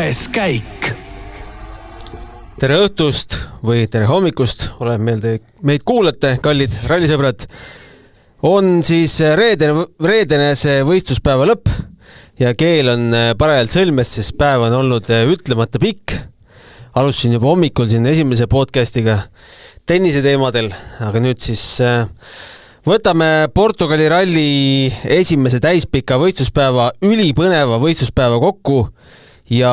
Poes käik. Tere õhtust või tere hommikust, oleme meid kuulate, kallid rallisõbrad. On siis reedene see võistluspäeva lõpp ja keel on parajalt sõlmes, sest päev on olnud ütlemata pikk. Alustasin juba hommikul siin esimese podcastiga tennise teemadel, aga nüüd siis võtame Portugali ralli esimese täispika võistluspäeva, ülipõneva võistluspäeva kokku ja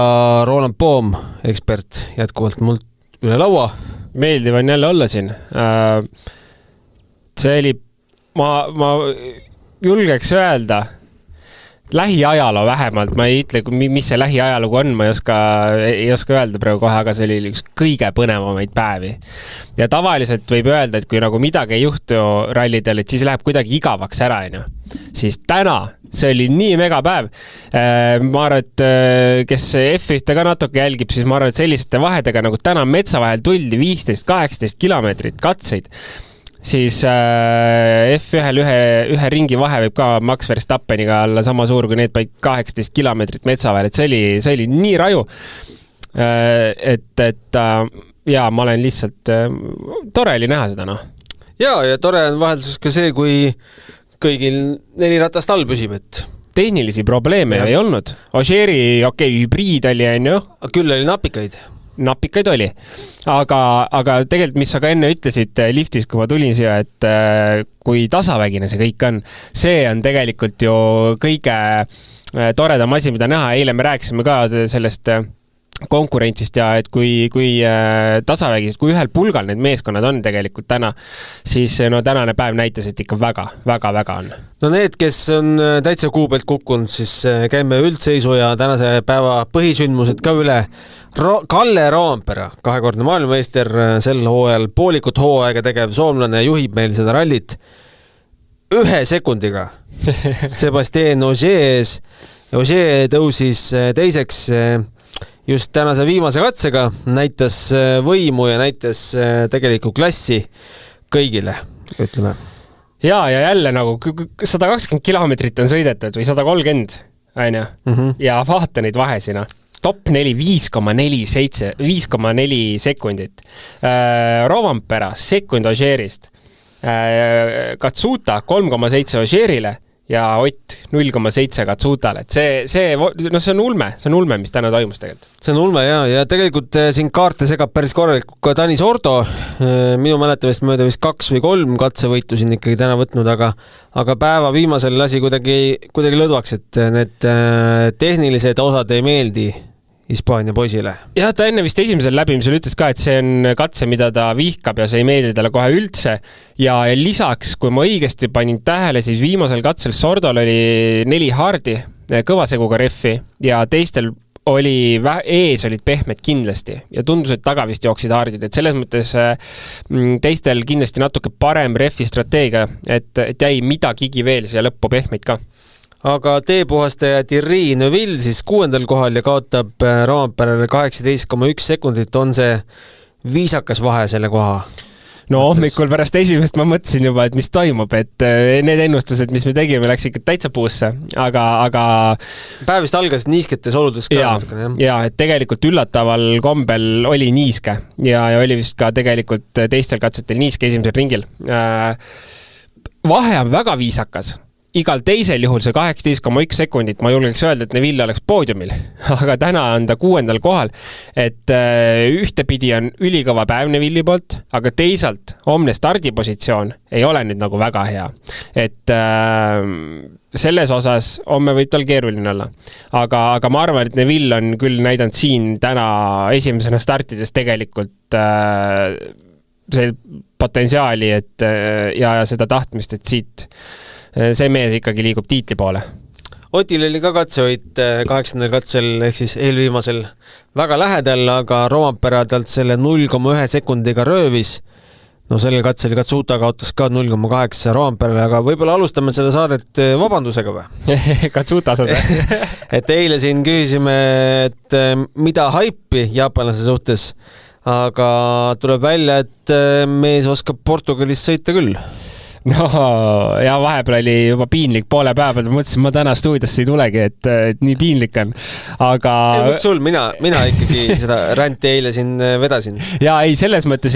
Roland Poom, ekspert, jätkuvalt mult üle laua. Meeldiv on jälle olla siin. See oli, ma julgeks öelda, lähiajaloo vähemalt, ma ei ütle, mis see lähiajalugu on, ma ei oska öelda praegu kohe, aga see oli üks kõige põnevamaid päevi. Ja tavaliselt võib öelda, et kui nagu midagi ei juhtu rallidel, et siis läheb kuidagi igavaks ära, siis täna see oli nii mega päev. Ma arvan, et kes F1 ka natuke jälgib, siis ma arvan, et selliste vahedega nagu täna metsa vahel tuldi 15-18 kilomeetrit katseid, siis F1-l ühe ringi vahe võib ka Max Verstappeniga olla sama suur kui need 18 kilomeetrit metsa vahel, et see oli nii raju, et ma olen lihtsalt, tore oli näha seda, Ja tore on vahelduses ka see, kui kõigil 4 ratast all püsib, et tehnilisi probleeme ei olnud. Ožeeri, hübriid oli, küll oli napikaid oli. Aga tegelikult, mis sa ka enne ütlesid liftis, kui ma tulin siia, et kui tasavägine see kõik on, see on tegelikult ju kõige toredam asi, mida näha. Eile me rääkisime ka sellest konkurentsist ja et kui tasavägised, kui ühel pulgal need meeskonnad on tegelikult täna, siis tänane päev näitas, et ikka väga on. No need, kes on täitsa kuu pealt kukkunud, siis käime üldseisu ja tänase päeva põhisündmused ka üle. Kalle Roompere, 2-kordne maailmameister, sel hooajal poolikut hooaega tegev soomlane juhib meil seda rallit 1 sekundiga. Sebastien Ogier tõusis teiseks just tänase viimase katsega, näitas võimu ja näitas tegelikult klassi kõigile, ütleme. Ja jälle nagu 120 kilomeetrit on sõidetud või 130, ja vaata neid vahesina. Top 4, 5,4 sekundit. Roompere, sekund Ogierist. Katsuta 3,7 Ogierile ja Ott 0,7 Katsutale. See on ulme, mis täna toimus tegelikult. See on ulme ja tegelikult siin kaarte segab päris korralikult ka Tanis Ordo. Minu mäletamist mööda vist 2 või 3 katsevõitu siin ikkagi täna võtnud, aga päeva viimasel lasi kuidagi lõdvaks, et need tehnilised osad ei meeldi Hispaania poisile. Ja ta enne vist esimesel läbimisel ütles ka, et see on katse, mida ta vihkab ja see ei meeldi talle kohe üldse. Ja lisaks, kui ma õigesti panin tähele, siis viimasel katsel Sordol oli 4 hardi, kõvaseguga reffi ja teistel ees olid pehmed kindlasti ja tundus, et taga vist jooksid hardid, et selles mõttes teistel kindlasti natuke parem reffi strateegia, et jäi midagigi veel siia lõppu pehmeid ka. Aga teepuhastaja Thierry Neuville siis 6. kohal ja kaotab Roomperele 18,1 sekundit, on see viisakas vahe selle koha? No hommikul pärast esimest ma mõtlesin juba, et mis toimub, et need ennustused, mis me tegime, läks ikka täitsa puusse, aga päevist algas niisketes oludes ka. Ja, et tegelikult üllataval kombel oli niiske ja oli vist ka tegelikult teistel katsetel niiske esimesel ringil. Vahe on väga viisakas. Igal teisel juhul see 18,1 sekundit, ma julgeks öelda, et Neville oleks poodiumil, aga täna on ta 6. kohal, et ühtepidi on ülikõva päev Neville'i poolt, aga teisalt homne stardipositsioon ei ole nüüd nagu väga hea. Et selles osas homme võib tal keeruline olla. Aga ma arvan, et Neville on küll näidanud siin täna esimesena startides tegelikult see potentsiaali ja seda tahtmist, et siit see mees ikkagi liigub tiitli poole. Otil oli ka katsehoid 8. katsel ehk siis eelviimasel väga lähedal, aga Roompere talt selle 0,1 sekundiga röövis. No sellel katsel Katsuta kaotas ka 0,8 Roomperele, aga võib-olla alustame seda saadet vabandusega või? Katsuta osas. Et eile siin küsisime, et mida haipi jaapanlase suhtes, aga tuleb välja, et mees oskab Portugalis sõita küll. no ja vahepeal oli juba piinlik poole päeva peal, mõtlesin, ma täna stuudiosse ei tulegi, et nii piinlik on, aga... Miks sul? Mina ikkagi seda ränti eile siin vedasin. Ja ei, selles mõttes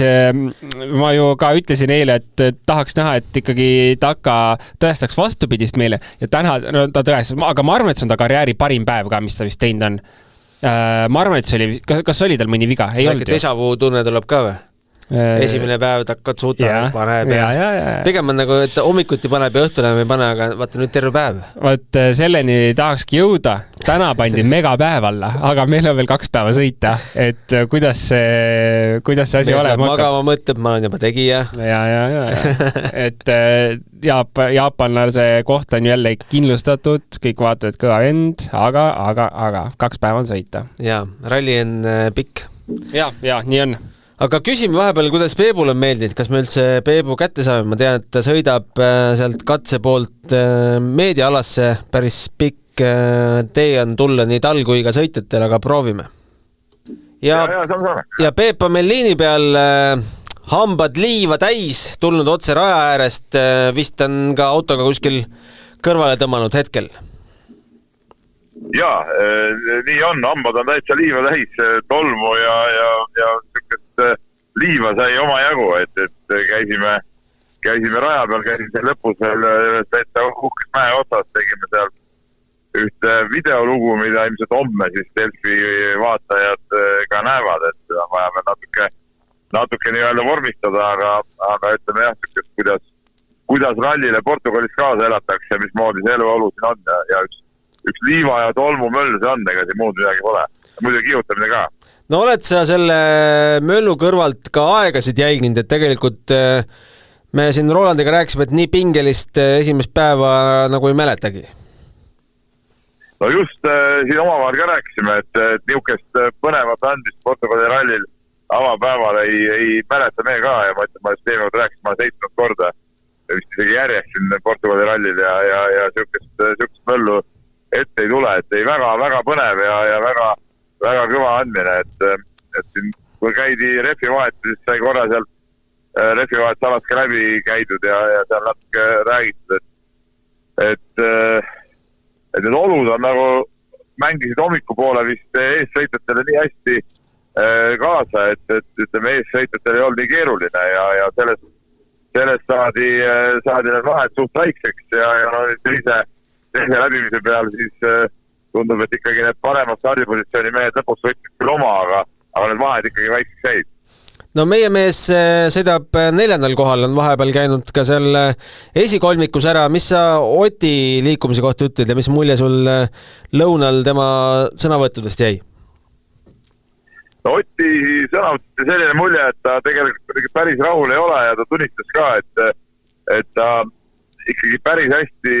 ma ju ka ütlesin eile, et tahaks näha, et ikkagi Taka tõestaks vastupidist meile ja täna ta tõestas, aga ma arvan, et see on ta karjääri parim päev ka, mis ta vist teinud on. Ma arvan, et see oli, kas oli tal mõni viga? Ei olnud ju. Dejavu tunne tuleb ka või? Esimene päev takkad suuta paneb ja pigem on nagu, et hommikuti paneb ja õhtule ei pane, aga vaata nüüd terve päev. Vaat selleni tahakski jõuda. Täna pandi megapäev alla, aga meil on veel 2 päeva sõita, et kuidas see asi olema hakkab. Magama mõtleb, ma olen juba tegija. Ja. Et jaapanlase koht on jälle kindlustatud, kõik vaatavad kõva vend, aga 2 päeva on sõita. Ja, ralli on pikk. Ja, nii on. Aga küsime vahepeal, kuidas Peebul on meeldinud, kas me üldse Peebu kätte saame, ma tean, et ta sõidab sealt katse poolt meediaalasse, päris pikk tee on tulla nii tal kui ka sõitjatel, aga proovime. Ja Peep on meil liini peal, hambad liiva täis, tulnud otse raja äärest, vist on ka autoga kuskil kõrvale tõmmanud hetkel. Jaa, nii on, hambad on täitsa liiva täis, tolmu ja liiva sai oma jagu, et käisime raja peal, käisime lõpus veel täitsa uhkes mäe otsas, tegime seal ühte videolugu, mida ilmselt homme siis Delfi vaatajad ka näevad, et vaja veel natuke nii-öelda vormistada, aga ütleme jah, kuidas rallile Portugalis kaasa elatakse, mismoodi see eluolu siin on ja üks liiva ja tolmu möll see on, ega see muud midagi pole. Muidu kihutamine ka. No oled sa selle möllu kõrvalt ka aegasid jälginud, et tegelikult me siin Rolandiga rääkisime, et nii pingelist esimest päeva nagu ei mäletagi. No just siin omavahel ka rääkisime, et niukest põnevat andist Portugali rallil avapäeval ei mäleta me ka ja ma ütlen, ma just eelmalt rääkisin, ma 7 korda vist isegi järjest siin Portugali rallil ja siukest möllu ette ei tule, et ei väga põnev ja väga kõva andmine, et siin kui käidi refivahet, siis sai korra sealt refivahet salast ka läbi käidud ja seal natuke räägitud, et need olud on nagu mängisid hommikupoole vist eessõitjatele nii hästi kaasa, et ütleme eessõitjatel ei olnud nii keeruline ja sellest saadi need vahed suht väikseks ja teise läbimise peal siis tundub, et ikkagi need paremad stardipositsiooni mehed lõpuks võtsid küll oma, aga need vahed ikkagi väikseks jäid. No meie mees sõidab 4. kohal, on vahepeal käinud ka seal esikolmikus ära. Mis sa Oti liikumise kohta ütled ja mis mulje sul lõunal tema sõnavõttudest jäi? No Oti sõnavõttudest selline mulje, et ta tegelikult päris rahul ei ole ja ta tunnistas ka, et ta ikkagi päris hästi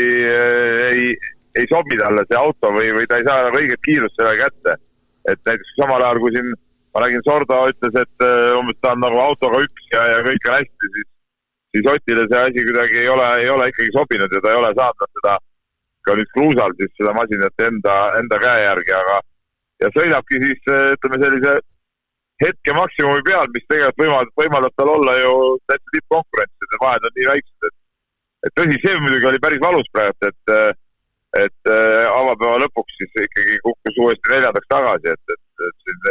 ei sobi talle see auto või ta ei saa nagu õiget kiirust selle kätte. Et näiteks samal ajal, kui siin ma nägin Sordo ütles, et umbes ta on nagu autoga üks ja kõik on hästi, siis Otile see asi kuidagi ei ole ikkagi sobinud ja ta ei ole saanud seda ka nüüd kruusal siis seda masinat enda käe järgi, aga ja sõidabki siis, ütleme sellise hetke maksimumi peal, mis tegelikult võimaldab tal olla ju täitsa tippkonkurents, et vahed on nii väiksed, et tõsi, see muidugi oli päris valus praegu, et avapäeva lõpuks siis ikkagi kukkus uuesti 4. tagasi, et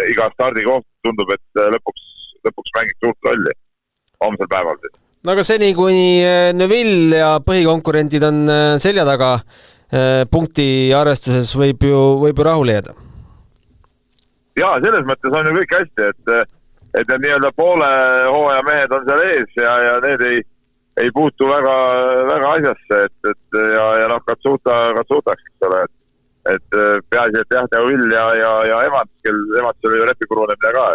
iga stardikoht tundub, et lõpuks mängib suurt rolli homsel päeval. No aga seni, kuni Neuville ja põhikonkurentid on selja taga punkti arvestuses võib ju rahule jääda. Jaa, selles mõttes on ju kõik hästi, et need nii-öelda poole hooaja mehed on seal ees ja need ei puutu väga asjasse, ja noh, Katsuutaks, eks ole, et peaasi, et jah, Neuville ja Evans oli ju repipurunemine ka,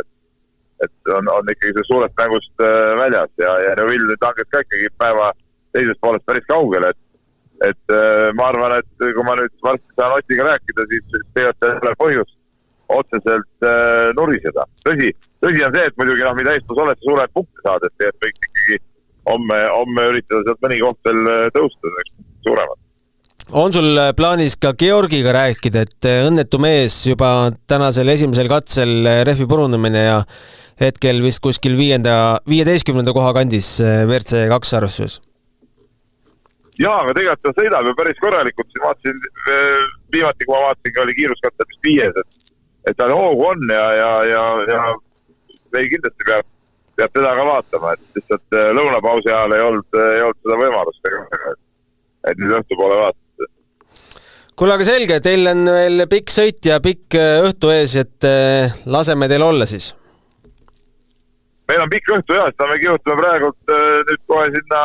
et on ikkagi see suurest mängust väljas ja Neuville nüüd langeb ka ikkagi päeva teisest poolest päris kaugele, et ma arvan, et kui ma nüüd varsti saan Otiga rääkida, siis teevad selle põhjust otseselt nuriseda. Tõsi on see, et muidugi mida eestlus oled suured punkte saada, et võiks ikkagi homme üritada sealt mõni koht veel tõusta suuremad. On sul plaanis ka Georgiga rääkida, et õnnetu mees juba tänasel esimesel katsel rehvi purunemine ja hetkel vist kuskil 15. koha kandis WRC 2 arvestuses? Jaa, aga tegelikult ta sõidab ju päris korralikult, siin vaatasin, viimati kui ma vaatasin, oli kiiruskatte vist 5, et tal hoogu on ja ei kindlasti peab teda ka vaatama, et lihtsalt lõunapausi ajal ei olnud seda võimalust, et nüüd õhtu poole vaatada. Kuule, aga selge, teil on veel pikk sõit ja pikk õhtu ees, et laseme teil olla siis. Meil on pikk õhtu ja seda me kihutame praegult nüüd kohe sinna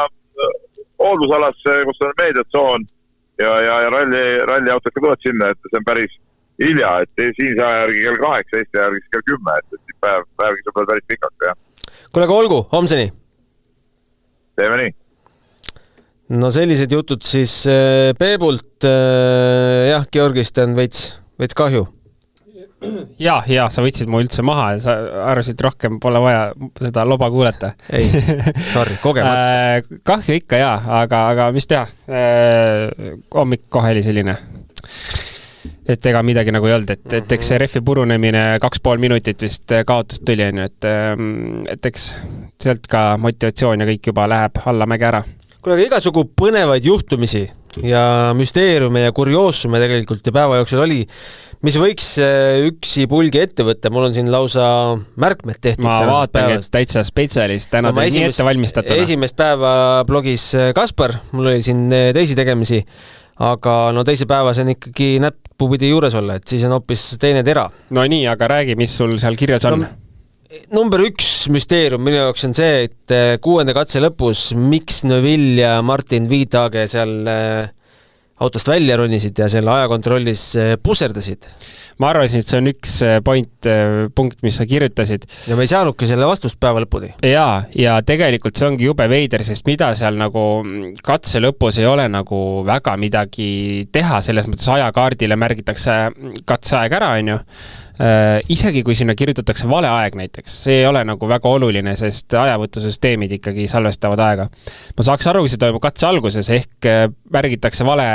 hooldusalasse, kus on meediatsoon ja ralliautod ka tulevad sinna, et see on päris hilja, et siin saa järgi kell 8, Eesti järgi kell 10, et päev saab päris pikalt. Kuule, aga olgu, homseni. Teeme nii. No sellised jutud siis Peebult, jah, Georgist on veits kahju. Ja, sa võtsid mu üldse maha ja sa arvasid rohkem pole vaja seda loba kuulata. Ei, sorry, kogemata. Kahju ikka aga mis teha? Hommik kohe oli selline, et ega midagi nagu ei olnud, et eks see refi purunemine 2,5 minutit vist kaotust tuli, et eks sealt ka motivatsioon ja kõik juba läheb alla mäge ära. Kuule, aga igasugu põnevaid juhtumisi ja müsteeriume ja kurioosume tegelikult ja päeva jooksul oli, mis võiks üksi pulgi ette võtta. Mul on siin lausa märkmed tehtud. Ma vaatan, et täitsa spetsialist. Täna teid nii ette valmistatuna. Esimest päeva blogis Kaspar. Mul oli siin teisi tegemisi. Aga no teise päeva see on ikkagi näppupidi juures olla, et siis on hoopis teine tera. No nii, aga räägi, mis sul seal kirjas on. Number 1 müsteerium minu jaoks on see, et 6. katse lõpus miks Neville ja Martin Viidage seal autost välja ronisid ja selle ajakontrollis puserdasid. Ma arvasin, et see on üks punkt, mis sa kirjutasid. Ja me ei saanudki selle vastust päeva lõpuni. Ja tegelikult see ongi jube veider, sest mida seal nagu katse lõpus ei ole nagu väga midagi teha, selles mõttes ajakaardile märgitakse katseaeg ära, on ju. Isegi kui sinna kirjutatakse vale aeg näiteks, see ei ole nagu väga oluline, sest ajavõtusüsteemid ikkagi salvestavad aega. Ma saaks aru, kui see toimub katse alguses, ehk märgitakse vale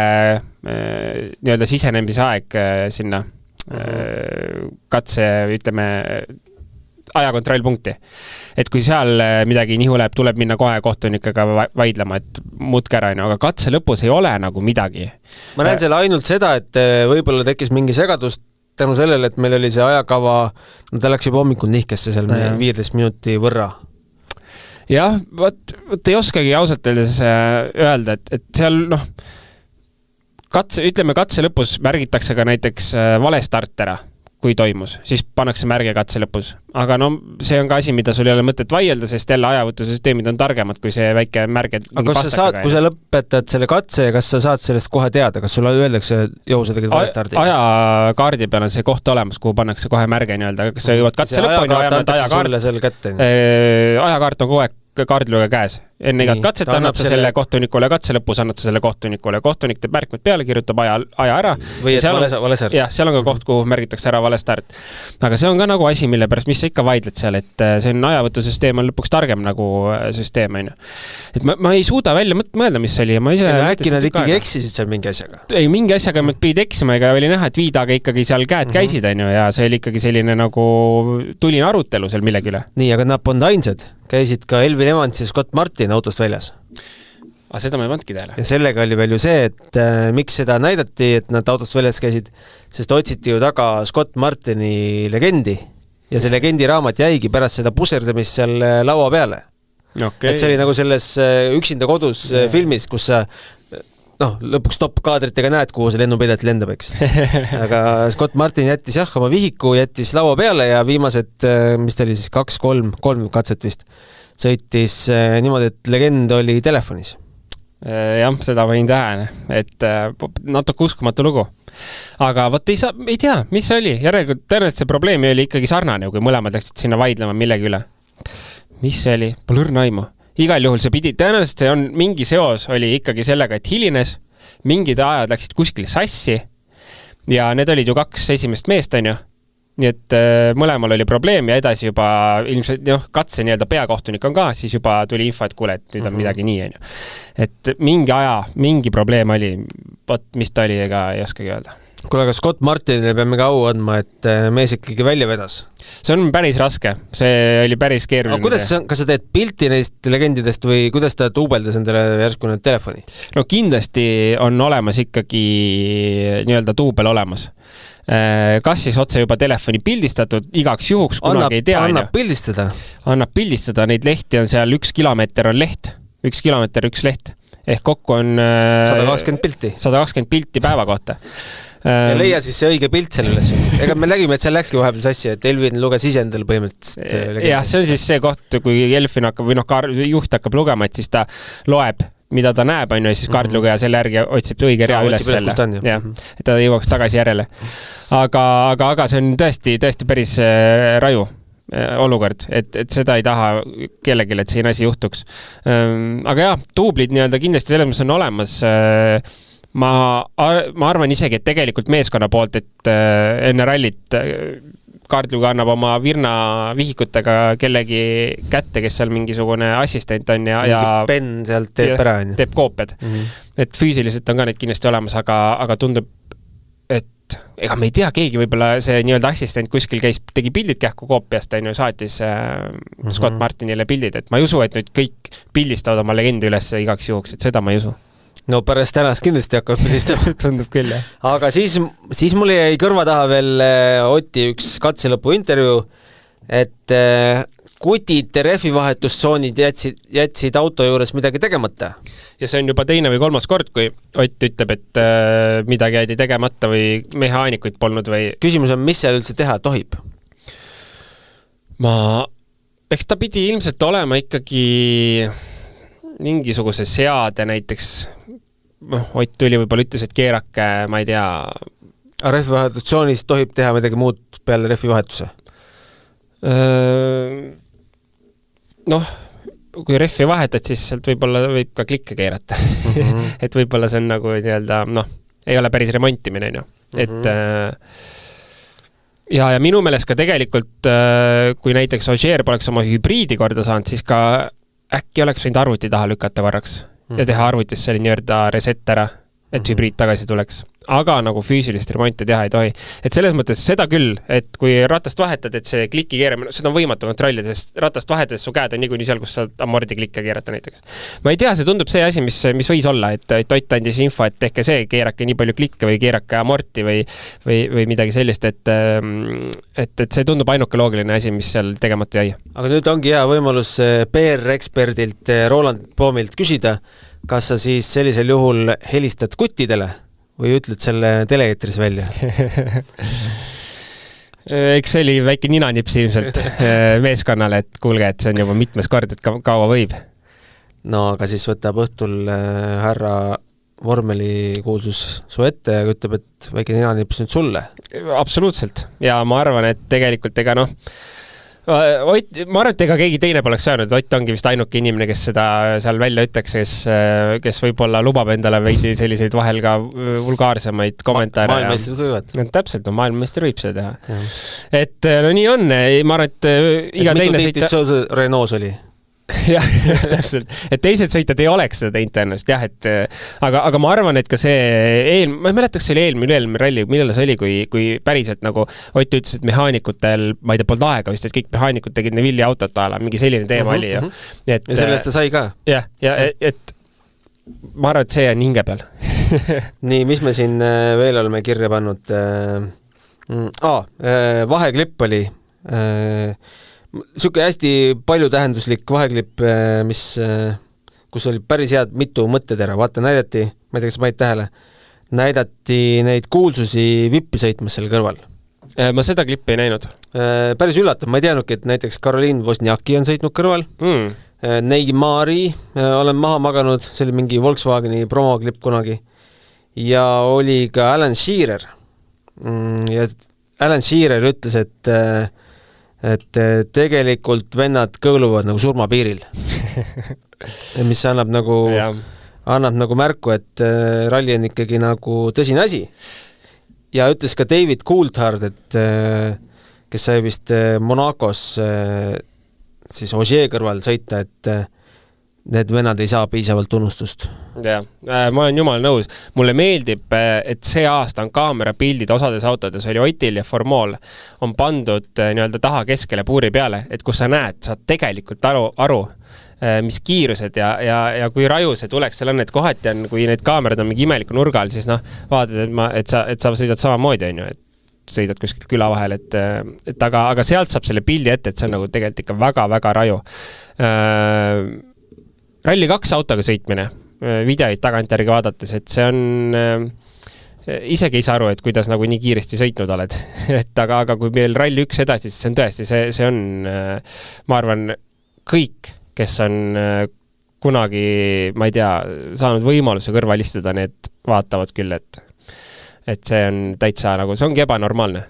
nii-öelda sisenemise aeg sinna katse, ütleme, ajakontrollpunkti. Et kui seal midagi nihu läheb, tuleb minna kohe kohtunikega vaidlema, et muutke ära, aga katse lõpus ei ole nagu midagi. Ma näen selle ainult seda, et võib-olla tekkis mingi segadust tänu sellele, et meil oli see ajakava, no ta läks juba hommikul nihkesse seal 15 minuti võrra. Jah, võt ei oskagi ausalt öelda, et seal katse lõpus märgitakse ka näiteks vale start ära, kui toimus, siis pannakse märge katse lõpus. Aga see on ka asi, mida sul ei ole mõtet vaielda, sest jälle ajavõtusüsteemid on targemad, kui see väike märge. Aga kui sa lõpetad selle katse, kas sa saad sellest kohe teada, kas sulle öeldakse sa tegid vale stardi? Ajakaardi peal on see koht olemas, kuhu pannakse kohe märge nii-öelda, kas sa jõuad katse lõpuni, ajakaart on kogu aeg kaardiluga käes. Enne igat katset annab sa selle kohtunikule, katse lõpus annab sa selle kohtunikule. Kohtunik teeb märkmed peale, kirjutab aja ära. Või et vale start. Jah, seal on ka koht, kuhu märgitakse ära vale start. Aga see on ka nagu asi, mille pärast, mis sa ikka vaidled seal, et see on ajavõtusüsteem on lõpuks targem nagu süsteem. Et ma ei suuda välja mõelda, mis see oli. Äkki nad ikkagi eksisid seal mingi asjaga? Ei, mingi asjaga nad pidid eksima, ega oli näha, et Viidaga ikkagi seal käed käisid, ja see oli ikkagi selline nagu tuline arutelu seal millegi üle. Nii, aga nad polnud ainsad. Käisid ka Elvin Evans ja Scott Martin autost väljas. Aga seda ma ei pandki teile. Ja sellega oli veel ju see, et miks seda näidati, et nad autost väljas käisid, sest otsiti ju taga Scott Martini legendi ja see legendi raamat jäigi pärast seda puserdamist seal laua peale. Okay. Et see oli nagu selles üksinda kodus filmis, kus sa lõpuks top-kaadritega näed, kuhu see lennupilet lendab, eks. Aga Scott Martin jättis oma vihiku, jättis laua peale ja viimased, mis ta oli siis 2-3 katset vist, sõitis niimoodi, et legend oli telefonis. Jah, seda võin tähele, et natuke uskumatu lugu. Aga võt ei tea, mis see oli. Järelikult tõenäoliselt see probleemi oli ikkagi sarnane, kui mõlemad läksid sinna vaidlema millegi üle. Mis see oli? Pole õrna aimu. Igal juhul see pidi, tõenäoliselt see on mingi seos oli ikkagi sellega, et hilines, mingid ajad läksid kuskil sassi ja need olid ju 2 esimest meest, on ju. Nii et mõlemal oli probleem ja edasi juba ilmselt katse nii-öelda peakohtunik on ka, siis juba tuli info, et kuule, et nüüd on midagi nii, on ju. Et mingi probleem oli, mis ta oli, ega ei oskagi öelda. Kuule, aga Scott Martinile peame ka au andma, et mees ikkagi välja vedas. See on päris raske, see oli päris keeruline. Kuidas sa teed pilti neist legendidest või kuidas ta duubeldas endale järsku need telefoni? No kindlasti on olemas ikkagi nii-öelda duubel olemas. Kas siis otse juba telefoni pildistatud, igaks juhuks kunagi ei tea. Annab pildistada? Annab pildistada, neid lehti on seal 1 kilomeeter on leht. 1 kilomeeter, 1 leht. Ehk kokku on 120 pilti. 120 pilti päeva kohta. Ja leia siis see õige pilt selle üles. Ega me nägime, et seal läkski vahepeal sassi, et Elvin luges ise endale põhimõtteliselt. Jah, see on siis see koht, kui Elvin hakkab või juht hakkab lugema, et siis ta loeb, mida ta näeb, ja siis kaardlugeja selle järgi otsib õige rea üles selle. Et ta jõuaks tagasi järele. Aga see on tõesti päris raju olukord, et seda ei taha kellelegi, et siin asi juhtuks. Aga jah, duublid nii-öelda kindlasti selles mõttes on olemas. Ma arvan isegi, et tegelikult meeskonna poolt, et enne rallit kaardluga annab oma virna vihikutega kellegi kätte, kes seal mingisugune assistent on ja pen sealt teeb koopiad. Et füüsiliselt on ka neid kindlasti olemas, aga tundub, et ega me ei tea, keegi võib-olla see nii-öelda assistent kuskil tegi pildid kähku koopiast, saatis Scott Martinile pildid, et ma ei usu, et nüüd kõik pildistavad oma legendi üles igaks juhuks, et seda ma ei usu. No pärast tänast kindlasti hakkab pildistama. Tundub küll, jah. Aga siis mulle jäi kõrva taha veel Oti üks katselõpu intervjuu, et kutid rehvi vahetustsoonid jätsid auto juures midagi tegemata. Ja see on juba teine või kolmas kord, kui Ott ütleb, et midagi jäidi tegemata või mehaanikuid polnud või... Küsimus on, mis seal üldse teha tohib? Eks ta pidi ilmselt olema ikkagi mingisuguse seade näiteks... Ott tuli võib-olla ütles, et keerake, ma ei tea... Rehvi vahetustsoonis tohib teha midagi muud peale rehvi vahetuse? Kui rehvi vahetad, siis sealt võib ka klikke keerata. Et võib-olla see on nagu nii-öelda, ei ole päris remontimine, et ja minu meelest ka tegelikult, kui näiteks Ogier poleks oma hübriidi korda saanud, siis ka äkki oleks võinud arvuti taha lükata korraks ja teha arvutis selle nii-öelda reset ära, et hübriid tagasi tuleks. Aga nagu füüsilist remonti teha ei tohi. Et selles mõttes seda küll, et kui ratast vahetad, et see kliki keeramine, seda on võimatu kontrollida, sest ratast vahetades su käed on niikuinii seal, kus sa amordi klikke keerata näiteks. Ma ei tea, see tundub see asi, mis võis olla, et Ott andis info, et tehke see, keerake nii palju klikke või keerake amorti või midagi sellist, et see tundub ainuke loogiline asi, mis seal tegemata jäi. Aga nüüd ongi hea võimalus PR-eksperdilt Roland Poomilt küsida, kas sa siis sellisel juhul helistad kuttidele või ütled selle teleeetris välja? Eks see oli väike ninanips ilmselt meeskonnale, et kuulge, et see on juba mitmes kord, et kaua võib. No, aga siis võtab õhtul härra vormeli kuulsus su ette ja ütleb, et väike ninanips nüüd sulle. Absoluutselt. Ja ma arvan, et tegelikult ma arvan, et ega keegi teine poleks saanud, Ott ongi vist ainuke inimene, kes seda seal välja ütleks, kes võib-olla lubab endale veidi selliseid vahel ka vulgaarsemaid kommentaare. Maailmmeistrid võivad. Täpselt, maailmameister võib seda teha. Et nii on, ma arvan, et iga teine sõita... Renault oli? Jah, täpselt. Et teised sõitjad ei oleks seda teinud ennast, jah, et aga ma arvan, et ka see ma ei mäletaks, see oli eelmine ralli, millal see oli, kui päriselt nagu Ott ütles, et mehaanikutel, ma ei tea, polnud aega vist, et kõik mehaanikud tegid Neville'i autot ala, mingi selline teema oli ju. Ja sellest ta sai ka? Jah, et ma arvan, et see on hinge peal. Nii, mis me siin veel oleme kirja pannud? Vaheklipp oli... Siuke hästi paljutähenduslik vaheklipp, kus oli päris head mitu mõttetera. Vaata, näidati, ma ei tea, kas ma ei tähele, näidati neid kuulsusi vippi sõitmas selle kõrval. Ma seda klippi ei näinud. Päris üllatav, ma ei teadnudki, et näiteks Caroline Wozniacki on sõitnud kõrval. Neymari olen maha maganud, see oli mingi Volkswageni promoklipp kunagi. Ja oli ka Alan Shearer. Ja Alan Shearer ütles, et tegelikult vennad kõõluvad nagu surmapiiril. Mis annab nagu märku, et ralli on ikkagi nagu tõsine asi. Ja ütles ka David Coulthard, et kes sai vist Monacos siis Ogier kõrval sõita, et need vennad ei saa piisavalt tunnustust. Jah, ma olen jumal nõus. Mulle meeldib, et see aasta on kaamerapildid osades autodes, oli Otil ja Formol, on pandud nii-öelda taha keskele puuri peale, et kus sa näed, saad tegelikult aru, mis kiirused ja kui raju see tuleks, seal on, et kohati on, kui need kaamerad on mingi imeliku nurgal, siis vaatad, et sa sõidad samamoodi, on ju, et sõidad kuskilt küla vahel, et aga sealt saab selle pildi ette, et see on nagu tegelikult ikka väga-väga raju. Rally 2 autoga sõitmine, videoid tagantjärgi vaadates, et see on, isegi ei saa aru, et kuidas nagu nii kiiresti sõitnud oled. Et aga kui meil Rally 1 edasi, siis see on tõesti, see on, ma arvan, kõik, kes on kunagi, ma ei tea, saanud võimaluse kõrval istuda, need vaatavad küll, et see on täitsa nagu, see ongi ebanormaalne,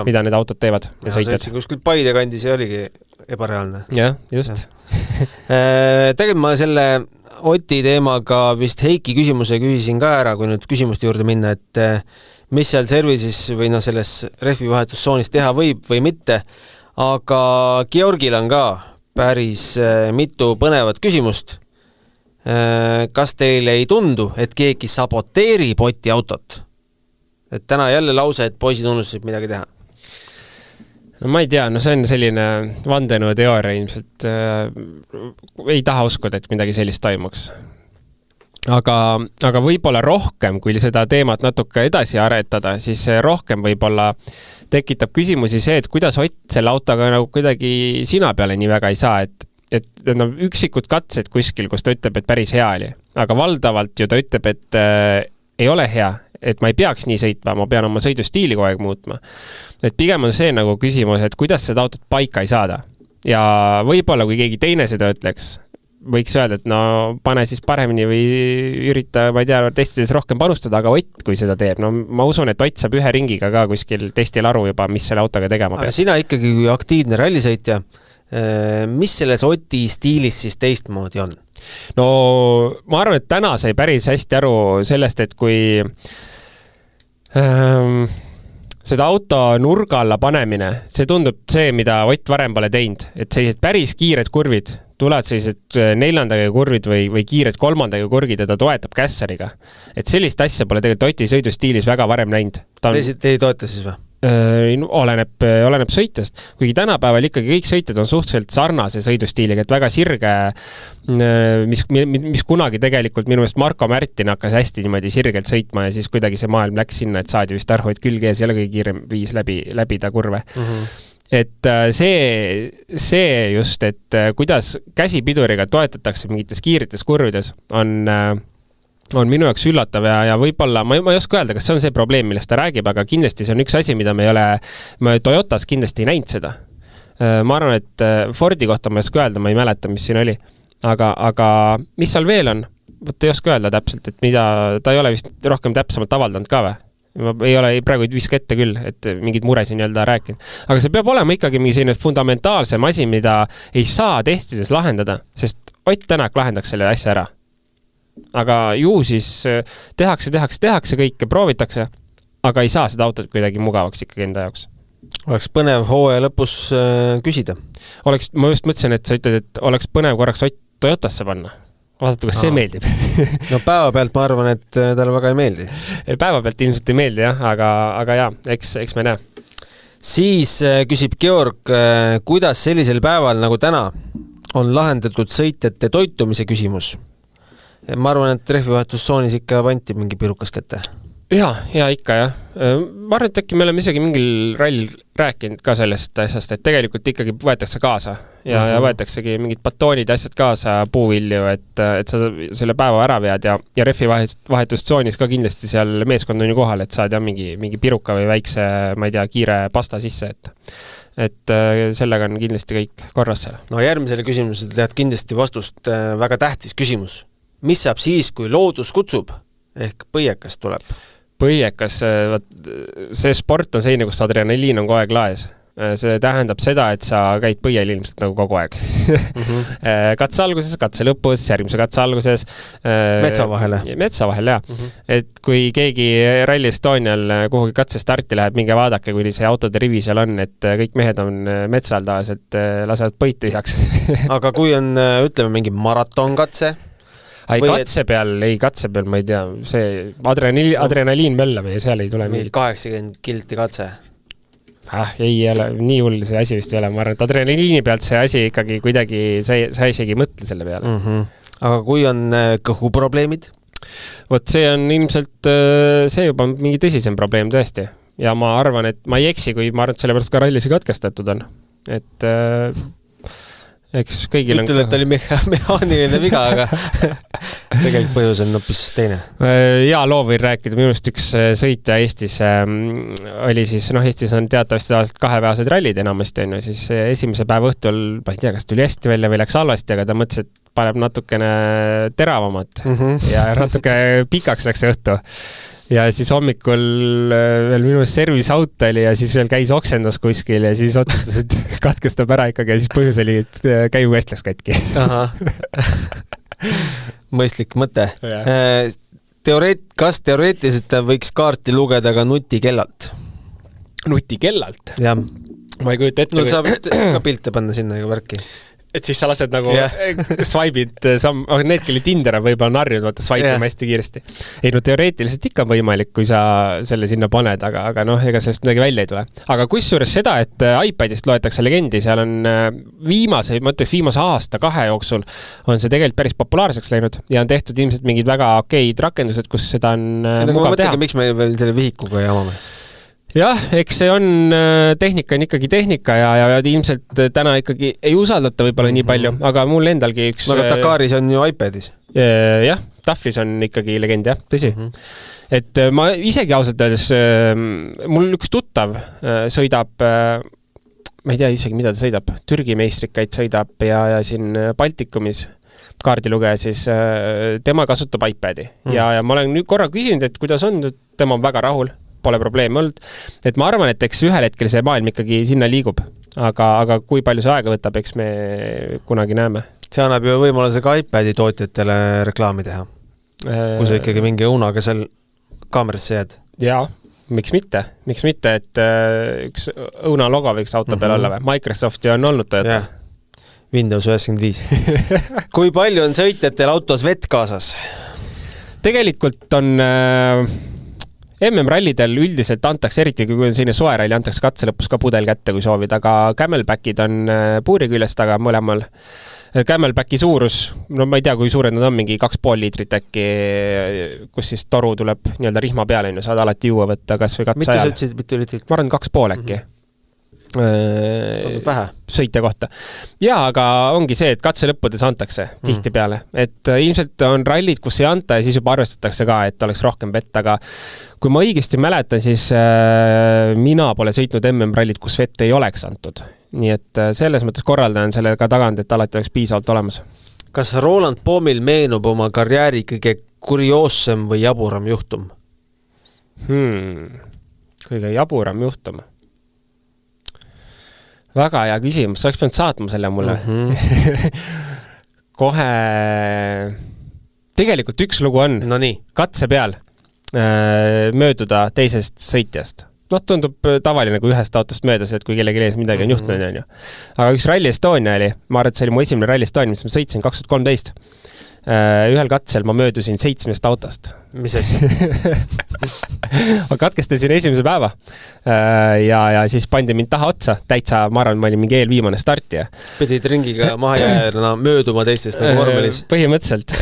mida need autod teevad ja sõitjad. Sõitsin kuskil Paide kandis ja oligi ebareaalne. Jah, just. Tegelikult ma selle Oti teemaga vist Heiki küsimuse küsisin ka ära, kui nüüd küsimuste juurde minna, et mis seal services või selles rehvivahetustsoonis teha võib või mitte, aga Georgil on ka päris mitu põnevat küsimust. Kas teile ei tundu, et keegi saboteerib Oti autot? Et täna jälle lause, et poisid unustasid midagi teha. No ma ei tea, see on selline vandenõu teooria ilmselt. Ei taha uskuda, et midagi sellist toimuks. Aga võib-olla rohkem, kui seda teemat natuke edasi aretada, siis rohkem võib-olla tekitab küsimusi see, et kuidas Ott selle autoga nagu kuidagi sina peale nii väga ei saa, et üksikud katsed kuskil, kus ta ütleb, et päris hea oli. Aga valdavalt ju ta ütleb, et ei ole hea, et ma ei peaks nii sõitma, ma pean oma sõidustiili kogu aeg muutma. Et pigem on see nagu küsimus, et kuidas seda autot paika ei saada. Ja võib-olla, kui keegi teine seda ütleks, võiks öelda, et no pane siis paremini või ürita, ma ei tea, testides rohkem panustada, aga Ott, kui seda teeb, no ma usun, et Ott saab ühe ringiga ka kuskil testil aru juba, mis selle autoga tegema peab. Aga sina ikkagi kui aktiivne rallisõitja, mis selles Oti stiilis siis teistmoodi on? No ma arvan, et täna sai päris hästi aru sellest, et kui seda auto nurga alla panemine, see tundub see, mida Ott varem pole teinud, et sellised päris kiired kurvid, tulevad sellised 4. kurvid või kiired 3. kurgid ja ta toetab kässariga. Et sellist asja pole tegelikult Oti sõidustiilis väga varem näinud. Te ei toeta siis või? Oleneb sõitjast, kuigi tänapäeval ikkagi kõik sõitjad on suhteliselt sarnase sõidustiiliga, et väga sirge, mis kunagi tegelikult minu meelest Marko Märtin hakkas hästi niimoodi sirgelt sõitma ja siis kuidagi see maailm läks sinna, et saadi vist aru, et külg ees ei ole kõige kiirem viis läbi ta kurve. Et see just, et kuidas käsipiduriga toetatakse mingites kiirites kurvides on minu jaoks üllatav ja võib-olla, ma ei oska öelda, kas see on see probleem, millest ta räägib, aga kindlasti see on üks asi, mida me Toyotas kindlasti ei näinud seda. Ma arvan, et Fordi kohta ma ei oska öelda, ma ei mäleta, mis siin oli. Aga mis seal veel on? Võt ei oska öelda täpselt, et mida ta ei ole vist rohkem täpsemalt avaldanud ka või? Ma ei ole praegu ei viska ette küll, et mingid muresid nii-öelda rääkinud. Aga see peab olema ikkagi mingi selline fundamentaalsem asi, mida ei saa testides lahendada, sest Ott Tänak lahendaks selle asja ära. Aga ju siis tehakse kõike, proovitakse, aga ei saa seda autot kuidagi mugavaks ikkagi enda jaoks. Oleks põnev hooaja lõpus küsida. Ma just mõtlesin, et sa ütled, et oleks põnev korraks Ott Toyotasse panna. Vaadata, kas see meeldib. No päeva pealt ma arvan, et talle väga ei meeldi. Päeva pealt ilmselt ei meeldi, jah, aga jah, eks me näe. Siis küsib Georg, kuidas sellisel päeval nagu täna on lahendatud sõitjate toitumise küsimus? Ma arvan, et rehvivahetustsoonis ikka vanti mingi pirukas kätte. Ja ikka, jah. Ma arvan, et äkki me oleme isegi mingil rallil rääkinud ka sellest asjast, et tegelikult ikkagi võetakse kaasa ja võetaksegi mingid batoonid ja asjad kaasa, puuvilju, et sa selle päeva ära vead ja rehvivahetustsoonis ka kindlasti seal meeskond on ju kohal, et saad mingi piruka või väikse, ma ei tea, kiire pasta sisse, et sellega on kindlasti kõik korras seal. No järgmisele küsimusele tead kindlasti vastust, väga tähtis küsimus. Mis saab siis, kui loodus kutsub ehk põiekas tuleb? Põiekas, see sport on selline, kus adrenaliin on kogu aeg laes. See tähendab seda, et sa käid põiel ilmselt nagu kogu aeg. Katse alguses, katse lõpus, järgmise katse alguses. Metsa vahele. Metsa vahel, jah. Et kui keegi Rally Estonial kuhugi katse starti läheb, minge vaadake, kui see autode rivi seal on, et kõik mehed on metsal taas, et lasevad põit tühjaks. Aga kui on, ütleme, mingi maratonkatse? Katse peal, ma ei tea, see adrenaliin möllab ja seal ei tule mingi 80 kilti katse. Ei ole, nii hull see asi vist ei ole, ma arvan, et adrenaliini pealt see asi ikkagi kuidagi, sa isegi ei mõtle selle peale. Aga kui on kõhuprobleemid? Vot see on ilmselt, see juba mingi tõsisem probleem tõesti. Ja ma arvan, et ma ei eksi, kui ma arvan, et selle pärast ka rallisi katkestatud on. Et eks kõigil ütled, et oli mehaaniline viga, aga tegelikult põhjus on hoopis teine. Ja loo võin rääkida, minust üks sõitja Eestis oli siis, Eestis on teatavasti 2-päevased rallid enamasti, siis esimese päeva õhtul, ma ei tea, kas tuli hästi välja või läks halvasti, aga ta mõtles, et paneb natukene teravamat ja natuke pikaks läks see õhtu. Ja siis hommikul veel minu servis auto oli ja siis veel käis oksendas kuskil ja siis otsustas, et katkestab ära ikkagi ja siis põhjus oli, et käigu läks katki. Mõistlik mõte. Kas teoreetiliselt võiks kaarti lugeda ka nutikellalt? Nutikellalt? Jah. Ma ei kujuta ette. No saab ka pilte panna sinna ega värki. Et siis sa lased nagu swipe'id, need, kelle Tinder on võib-olla narjud, vaata swipe'ima hästi kiiresti. Ei, no teoreetiliselt ikka on võimalik, kui sa selle sinna paned, aga ega sellest midagi välja ei tule. Aga kusjuures seda, et iPadist loetakse legendi, seal on viimase aasta-2 jooksul on see tegelikult päris populaarseks läinud ja on tehtud ilmselt mingid väga okeid rakendused, kus seda on mugav teha. Miks me veel selle vihikuga jamame? Jah, eks see on, tehnika on ikkagi tehnika ja ilmselt täna ikkagi ei usaldata võib-olla nii palju, aga mul endalgi üks... Aga Dakaris on ju iPadis. Jah, Taflis on ikkagi legend, jah, tõsi. Et ma isegi ausalt öeldes, mul üks tuttav sõidab, ma ei tea isegi, mida ta sõidab, Türgi meistrikaid sõidab ja siin Baltikumis kaardilugeja, siis tema kasutab iPadi. Ja ma olen nüüd korra küsinud, et kuidas on, tema on väga rahul, pole probleemi olnud. Et ma arvan, et eks ühel hetkel see maailm ikkagi sinna liigub, aga kui palju see aega võtab, eks me kunagi näeme. See annab ju võimaluse ka iPadi tootjatele reklaami teha, kui sa ikkagi mingi õunaga seal kaamerasse jääd. Jaa, miks mitte, et üks õuna logo võiks auto peal olla või? Microsofti on olnud Toyota. Windows 95. Kui palju on sõitjatel autos vett kaasas? Tegelikult on... MM-rallidel üldiselt antakse, eriti kui on selline soeralli, antakse katse lõpus ka pudel kätte, kui soovid, aga Camelbackid on puuri küljest, aga mõlemal Camelbacki suurus, no ma ei tea, kui suured nad on, mingi 2,5 liitrit äkki, kus siis toru tuleb nii-öelda rihma peale, saad alati juua võtta kas või katse ajal. Mitu liitrit? Ma arvan 2,5 äkki. Vähe. Sõitja kohta. Ja, aga ongi see, et katse lõppudes antakse tihti peale. Et ilmselt on rallid, kus ei anta ja siis juba arvestatakse ka, et oleks rohkem vett, aga kui ma õigesti mäletan, siis mina pole sõitnud MM-rallid, kus vett ei oleks antud. Nii et selles mõttes korraldan selle ka tagant, et alati oleks piisavalt olemas. Kas Roland Poomil meenub oma karjääri kõige kurioossem või jaburam juhtum? Kõige jaburam juhtum? Väga hea küsimus, sa oleks pidanud saatma selle mulle. Kohe, tegelikult üks lugu on katse peal mööduda teisest sõitjast. Tundub tavaline, kui ühest autost möödas, et kui kellegi ees midagi on juhtunud. Aga üks Rally Estonia oli, ma arvan, et see oli mu esimene Rally Estonia, mis ma sõitsin 2013. Ühel katsel ma möödusin 7 autost. Mis asja? Ma katkestasin esimese päeva ja siis pandi mind taha otsa. Täitsa, ma arvan, ma olin mingi eelviimane startija. Pidid ringiga maha jääna mööduma teistest nagu vormelis? Põhimõtteliselt.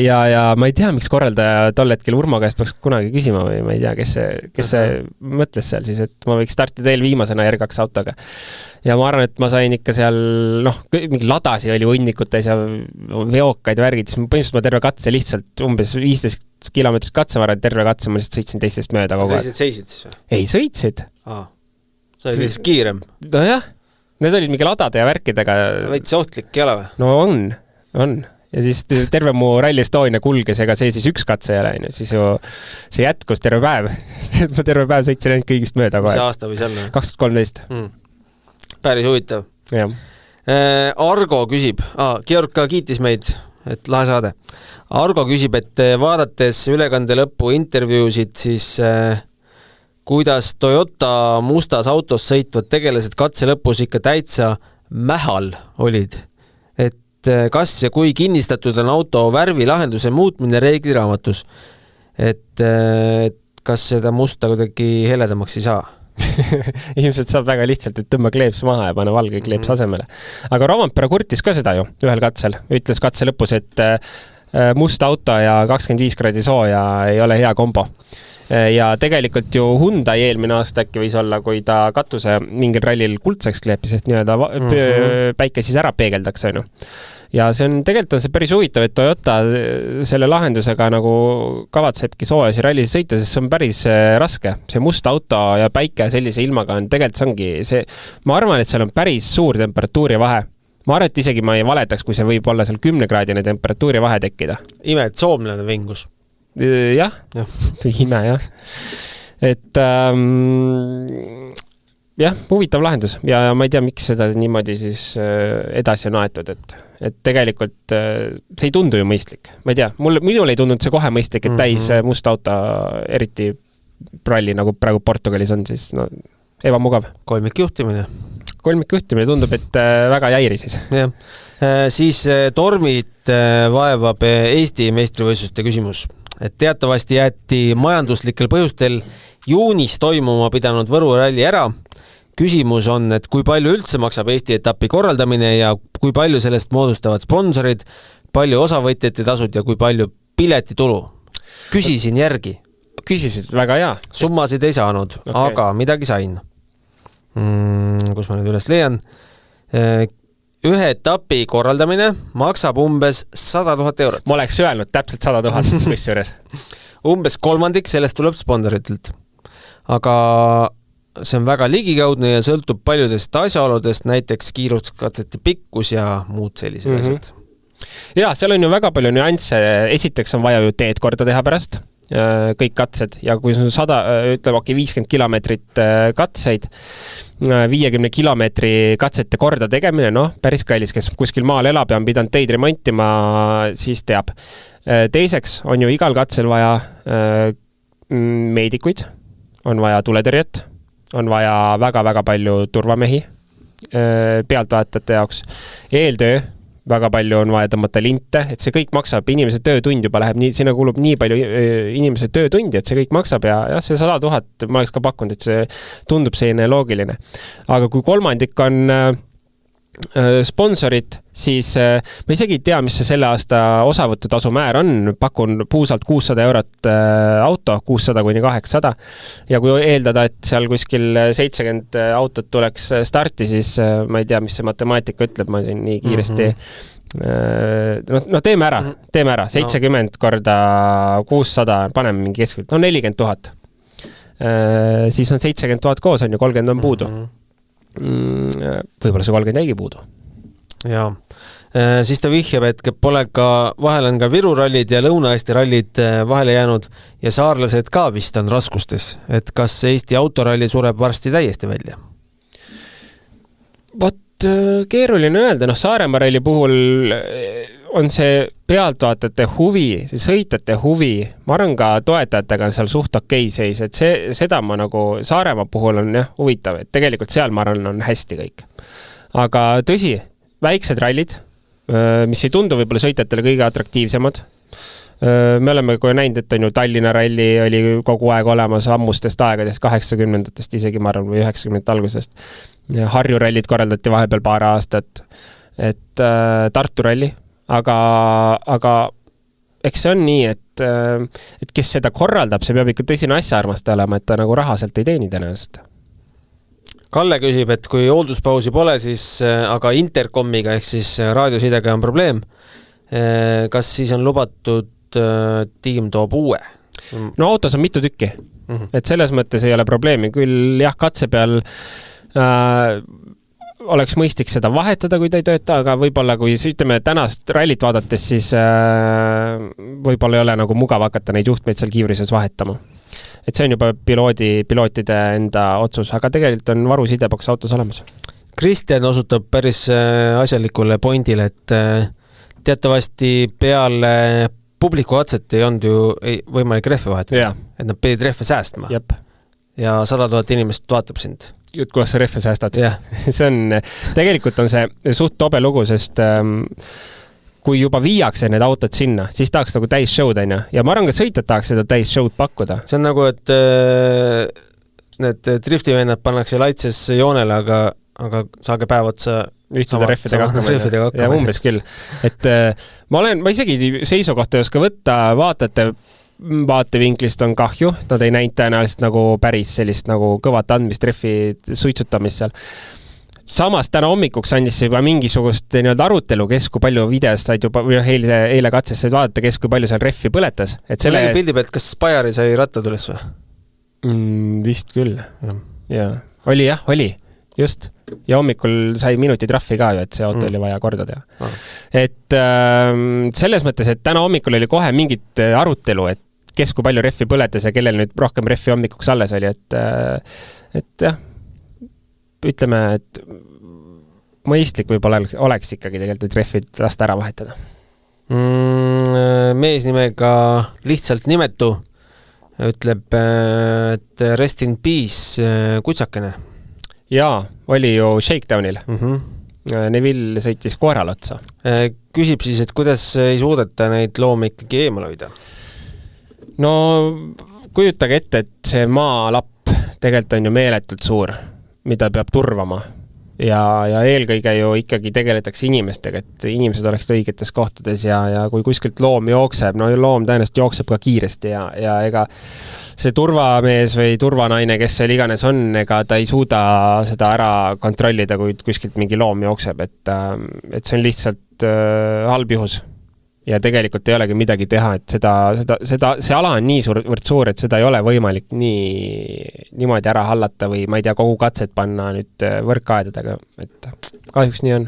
Ja ma ei tea, miks korraldaja tol hetkel Urmo käest peaks kunagi küsima või ma ei tea, kes see mõtles seal siis, et ma võiks startida eelviimasena R2 autoga. Ja ma arvan, et ma sain ikka seal, mingi ladasi oli hunnikutes ja veokaid värgid, siis põhimõtteliselt ma terve katse lihtsalt umbes 15 kilomeetrit katse, ma arvan, terve katse ma lihtsalt sõitsin teistest mööda kogu aeg. Seisid siis või? Ei, sõitsid. Sa olid lihtsalt kiirem? Nojah, need olid mingi ladade ja värkidega. Veits ohtlik ei ole või? No on. Ja siis terve mu Rally Estonia kulges, ega see siis üks katse ei ole, siis ju see jätkus terve päev. Ma terve päev sõitsin ainult kõigist mööda kohe. Mis aasta või seal? 2013. päris huvitav. Jah. Argo küsib, Georg ka kiitis meid, et lahe saade. Argo küsib, et vaadates ülekande lõppu intervjuusid, siis kuidas Toyota mustas autos sõitvad tegelased katse lõpus ikka täitsa mähal olid. Et kas ja kui kinnistatud on auto värvilahenduse muutmine reegliraamatus, et kas seda musta kuidagi heledamaks ei saa? Ilmselt saab väga lihtsalt, et tõmba kleeps maha ja pane valge kleeps asemele. Aga Rovampere kurtis ka seda ju ühel katsel. Ütles katse lõpus, et must auto ja 25 kraadi sooja ei ole hea kombo. Ja tegelikult ju Hyundai eelmine aasta äkki võis olla, kui ta katuse mingil rallil kuldseks kleepis, et nii-öelda päike siis ära peegeldaks. Ja see on tegelikult see päris huvitav, et Toyota selle lahendusega nagu kavatsebki soojasi rallis sõita, sest see on päris raske. See must auto ja päike sellise ilmaga on tegelikult ongi see, ma arvan, et seal on päris suur temperatuuri vahe. Ma arvan, et isegi ma ei valetaks, kui see võib olla seal 10-kraadine temperatuuri vahe tekkida. Ime, et soomlane vingus. Jah. Ime, jah. Et jah, huvitav lahendus ja ma ei tea, miks seda niimoodi siis edasi on aetud, et tegelikult see ei tundu ju mõistlik. Ma ei tea, minul ei tundunud see kohe mõistlik, et täis must auto, eriti ralli nagu praegu Portugalis on, siis no, ebamugav. Kolmikjuhtimine tundub, et väga jäiri siis. Ja. Siis Tormit vaevab Eesti meistrivõistluste küsimus. Et teatavasti jäeti majanduslikel põhjustel juunis toimuma pidanud Võru ralli ära. Küsimus on, et kui palju üldse maksab Eesti etapi korraldamine ja kui palju sellest moodustavad sponsorid, palju osavõtjate tasud ja kui palju piletitulu. Küsisin järgi. Küsisid, väga hea. Summasid ei saanud, aga midagi sain. Kus ma nüüd üles leian? Ühe etapi korraldamine maksab umbes 100 000 eurot. Ma oleks öelnud täpselt 100 000 kusjuures. Umbes kolmandik sellest tuleb sponsoritelt. Aga see on väga ligigaudne ja sõltub paljudest asjaoludest, näiteks kiiruskatsete pikkus ja muud sellised asjad. Ja, seal on ju väga palju nüansse. Esiteks on vaja ju teed korda teha pärast, kõik katsed. Ja kui on 50 kilomeetrit katseid, 50 kilomeetri katsete korda tegemine, päris kallis, kes kuskil maal elab ja on pidanud teid remontima, siis teab. Teiseks on ju igal katsel vaja meedikuid, on vaja tuletõrjet, on vaja väga-väga palju turvamehi pealtvaatajate jaoks. Eeltöö, väga palju on vaja tõmmata linte, et see kõik maksab, inimese töötund juba läheb, sinna kulub nii palju inimese töötundi, et see kõik maksab ja see 100 000 ma oleks ka pakkunud, et see tundub selline loogiline. Aga kui kolmandik on sponsorid, siis ma isegi ei tea, mis see selle aasta osavõtutasu määr on, pakun puusalt 600 eurot auto, 600 kuni 800 ja kui eeldada, et seal kuskil 70 autot tuleks starti, siis ma ei tea, mis see matemaatika ütleb, ma siin nii kiiresti teeme ära 70 korda 600, paneme mingi keskelt, 40 000 siis on 70 000 koos, on ju 30 on puudu võib-olla see 30 jäigi puudu. Ja siis ta vihjab, et vahel on ka Viru rallid ja Lõuna-Eesti rallid vahele jäänud ja saarlased ka vist on raskustes, et kas Eesti autoralli sureb varsti täiesti välja? Vot keeruline öelda, Saaremaa ralli puhul on see pealtvaatajate huvi, see sõitjate huvi, ma arvan ka toetajatega on seal suht okei seis, et seda ma nagu Saaremaa puhul on huvitav, et tegelikult seal ma arvan on hästi kõik. Aga tõsi, väiksed rallid, mis ei tundu võib-olla sõitjatele kõige atraktiivsemad. Me oleme kohe näinud, et on ju Tallinna ralli oli kogu aeg olemas ammustest aegadest, 80-ndatest isegi ma arvan, või 90 algusest. Harju rallid korraldati vahepeal paar aastat, et Tartu ralli. Aga eks see on nii, et kes seda korraldab, see peab ikka tõsine asja armasta olema, et ta nagu raha sealt ei teeni tõenäoliselt. Kalle küsib, et kui hoolduspausi pole, siis aga interkomiga ehk siis raadiosidega on probleem. Kas siis on lubatud tiim toob uue? No autos on mitu tükki, et selles mõttes ei ole probleemi. Küll jah, katse peal oleks mõistlik seda vahetada, kui ta ei tööta, aga võib-olla kui ütleme tänast rallit vaadates, siis võib-olla ei ole nagu mugav hakata neid juhtmeid seal kiivrises vahetama. Et see on juba pilootide enda otsus, aga tegelikult on varu sideboks autos olemas. Kristjan osutab päris asjalikule pointile, et teatavasti peale publiku katset ei olnud ju võimalik rehve vahetada, et nad pidid rehve säästma. Ja 100 000 inimest vaatab sind. Jutt, kuidas sa rehve säästad. Tegelikult on see suht tobe lugu, sest kui juba viiakse need autod sinna, siis tahaks nagu täis show'd, ja ma arvan, et sõitjad tahaks seda täis show'd pakkuda. See on nagu, et need driftivennad pannakse laitses joonele, aga saage päev otsa ühtseda rehvidega hakkama. Ja umbes küll. Et ma isegi seisukohta ei oska võtta, vaatevinklist on kahju, nad ei näinud tõenäoliselt nagu päris sellist nagu kõvat andmist rehvi suitsutamist seal. Samas täna hommikuks andis see juba mingisugust arutelu, kes kui palju videost said juba, eile katses said vaadata, kes kui palju seal rehvi põletas. Pildi pealt, kas Spajari sai rattad üles või? Vist küll. Ja. Oli. Just. Ja hommikul sai minuti trahvi ka ju, et see auto oli vaja korda teha. Et selles mõttes, et täna hommikul oli kohe mingit arutelu, et kes kui palju rehvi põletas ja kellel nüüd rohkem rehvi hommikuks alles oli, et jah, ütleme, et mõistlik võib-olla oleks ikkagi tegelikult, et rehvid lasta ära vahetada. Mees nimega lihtsalt nimetu ütleb, et rest in peace kutsakene. Jaa, oli ju Shakedownil. Neville sõitis koeral otsa. Küsib siis, et kuidas ei suudeta neid loomi ikkagi eemal hoida? No kujutage ette, et see maalapp tegelikult on ju meeletult suur, mida peab turvama. Ja eelkõige ju ikkagi tegeletakse inimestega, et inimesed oleks õigetes kohtades ja kui kuskilt loom jookseb, no loom tõenäoliselt jookseb ka kiiresti ja ega see turvamees või turvanaine, kes seal iganes on, ega ta ei suuda seda ära kontrollida, kui kuskilt mingi loom jookseb, et see on lihtsalt halb juhus. Ja tegelikult ei olegi midagi teha, et see ala on nii suur, et seda ei ole võimalik niimoodi ära hallata või ma ei tea, kogu katset panna nüüd võrkaedadega, et kahjuks nii on.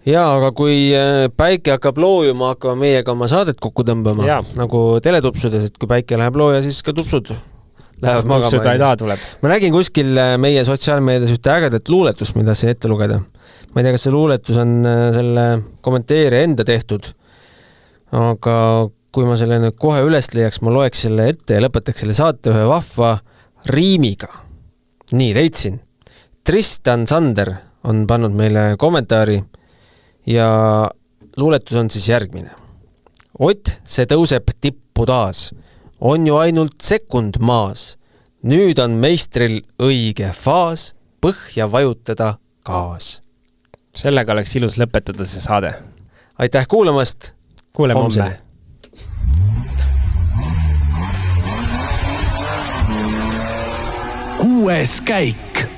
Jaa, aga kui päike hakkab loojuma, hakkama meiega oma saadet kokku tõmbama, nagu teletupsudes, et kui päike läheb looja, siis ka tupsud lähevad magama. Ma nägin kuskil meie sotsiaalmeedias ühte ägedat luuletust, mida siin ette lugeda. Ma ei tea, kas see luuletus on selle kommenteerija enda tehtud, aga kui ma selle nüüd kohe üles leiaks, ma loeks selle ette ja lõpetaks selle saate ühe vahva riimiga. Nii, leidsin. Tristan Sander on pannud meile kommentaari ja luuletus on siis järgmine. Ott, see tõuseb tippu taas. On ju ainult sekund maas. Nüüd on meistril õige faas põhja vajutada gaas. Sellega oleks ilus lõpetada see saade. Aitäh kuulamast! Kuuleme homme. 6. käik.